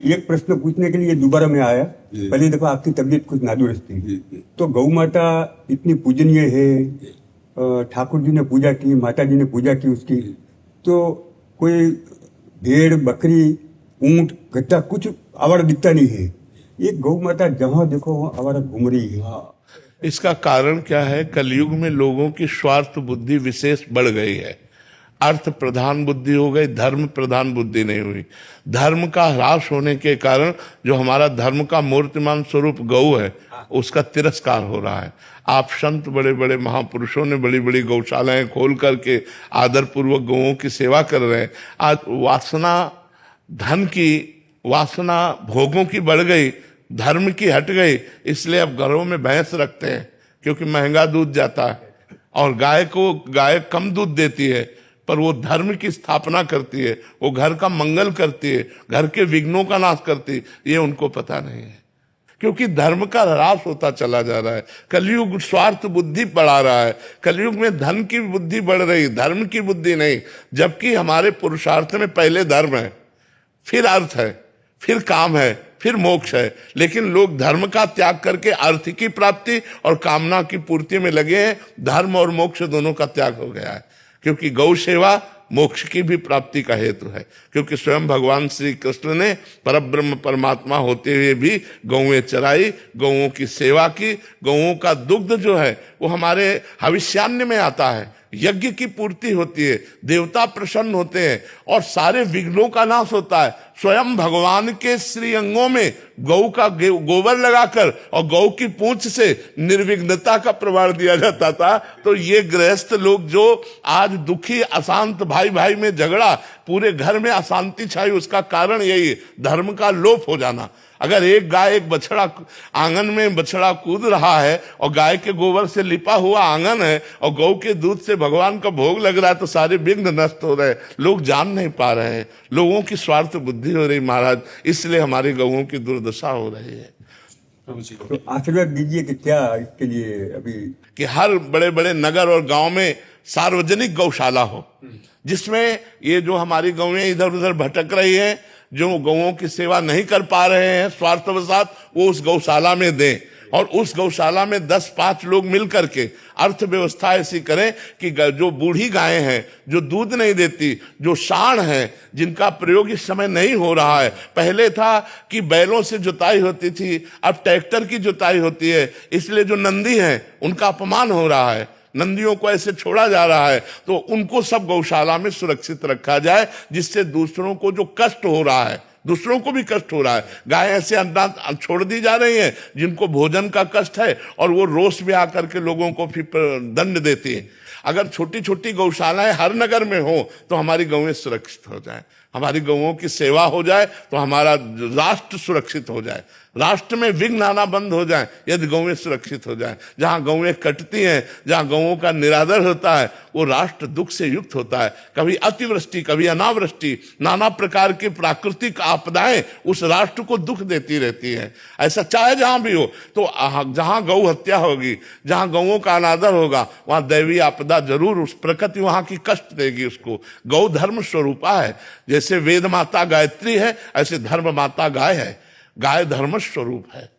एक प्रश्न पूछने के लिए दोबारा मैं आया। पहले देखो आपकी तबीयत कुछ नादुरुस्त थी, तो गौ माता इतनी पूजनीय है, ठाकुर जी ने पूजा की, माता जी ने पूजा की उसकी, तो कोई भेड़ बकरी ऊंट गद्दा कुछ आवारा दिखता नहीं है। एक गौ माता जहां देखो वहां आवारा घूम रही है। इसका कारण क्या है? कलयुग में लोगों की स्वार्थ बुद्धि विशेष बढ़ गई है। अर्थ प्रधान बुद्धि हो गई, धर्म प्रधान बुद्धि नहीं हुई। धर्म का ह्रास होने के कारण जो हमारा धर्म का मूर्तिमान स्वरूप गौ है, उसका तिरस्कार हो रहा है। आप संत बड़े बड़े महापुरुषों ने बड़ी बड़ी गौशालाएं खोल करके आदर पूर्वक गौओं की सेवा कर रहे हैं। आज वासना, धन की वासना, भोगों की बढ़ गई, धर्म की हट गई, इसलिए अब घरों में भैंस रखते हैं क्योंकि महंगा दूध जाता है। और गाय कम दूध देती है, पर वो धर्म की स्थापना करती है, वो घर का मंगल करती है, घर के विघ्नों का नाश करती है, ये उनको पता नहीं है। क्योंकि धर्म का ह्रास होता चला जा रहा है। कलयुग स्वार्थ बुद्धि बढ़ा रहा है। कलयुग में धन की बुद्धि बढ़ रही, धर्म की बुद्धि नहीं। जबकि हमारे पुरुषार्थ में पहले धर्म है, फिर अर्थ है, फिर काम है, फिर मोक्ष है। लेकिन लोग धर्म का त्याग करके अर्थ की प्राप्ति और कामना की पूर्ति में लगे हैं। धर्म और मोक्ष दोनों का त्याग हो गया है, क्योंकि गौ सेवा मोक्ष की भी प्राप्ति का हेतु है। क्योंकि स्वयं भगवान श्री कृष्ण ने परब्रह्म परमात्मा होते हुए भी गौएं चराई, गौओं की सेवा की। गौओं का दुग्ध जो है वो हमारे हविष्यान्न में आता है, यज्ञ की पूर्ति होती है, देवता प्रसन्न होते हैं और सारे विघ्नों का नाश होता है। स्वयं भगवान के श्री अंगों में गौ का गोबर लगाकर और गौ की पूंछ से निर्विघ्नता का प्रमाण दिया जाता था। तो ये गृहस्थ लोग जो आज दुखी अशांत, भाई भाई में झगड़ा, पूरे घर में अशांति छाई, उसका कारण यही है, धर्म का लोप हो जाना। अगर एक गाय, एक बछड़ा, आंगन में बछड़ा कूद रहा है और गाय के गोबर से लिपा हुआ आंगन है और गौ के दूध से भगवान का भोग लग रहा है, तो सारे विघ्न नष्ट हो रहे हैं। लोग जान नहीं पा रहे हैं, लोगों की स्वार्थ बुद्धि हो रही महाराज, इसलिए हमारी गौओं की दुर्दशा हो रही है। तो आशीर्वाद दीजिए कि क्या इसके लिए अभी कि हर बड़े बड़े नगर और गांव में सार्वजनिक गौशाला हो, जिसमें ये जो हमारी गौएं इधर उधर भटक रही हैं, जो गौओं की सेवा नहीं कर पा रहे हैं स्वार्थवशात, वो उस गौशाला में दें। और उस गौशाला में 10-5 लोग मिल करके अर्थव्यवस्था ऐसी करें कि जो बूढ़ी गायें हैं, जो दूध नहीं देती, जो साँड़ हैं, जिनका प्रयोग इस समय नहीं हो रहा है। पहले था कि बैलों से जुताई होती थी, अब ट्रैक्टर की जुताई होती है, इसलिए जो नंदी हैं उनका अपमान हो रहा है, नंदियों को ऐसे छोड़ा जा रहा है। तो उनको सब गौशाला में सुरक्षित रखा जाए, जिससे दूसरों को जो कष्ट हो रहा है, दूसरों को भी कष्ट हो रहा है। गाय ऐसे अनाथ छोड़ दी जा रही हैं जिनको भोजन का कष्ट है, और वो रोष में आकर के लोगों को फिर दंड देती है। अगर छोटी छोटी गौशालाएं हर नगर में हो तो हमारी गौएं सुरक्षित हो जाए, हमारी गौओं की सेवा हो जाए, तो हमारा राष्ट्र सुरक्षित हो जाए, राष्ट्र में विघ्न आना बंद हो जाए यदि गौएं सुरक्षित हो जाए। जहां गौएं कटती हैं, जहां गौओं का निरादर होता है, वो राष्ट्र दुख से युक्त होता है। कभी अतिवृष्टि, कभी अनावृष्टि, नाना प्रकार की प्राकृतिक आपदाएं उस राष्ट्र को दुख देती रहती हैं। ऐसा चाहे जहां भी हो, तो जहां गौ हत्या होगी, जहां गौओं का अनादर होगा, वहां दैवीय आपदा जरूर, उस प्रकृति वहां की कष्ट देगी उसको। गौ धर्म स्वरूपा है। जैसे वेद माता गायत्री है, ऐसे धर्म माता गाय है। गाय धर्म स्वरूप है।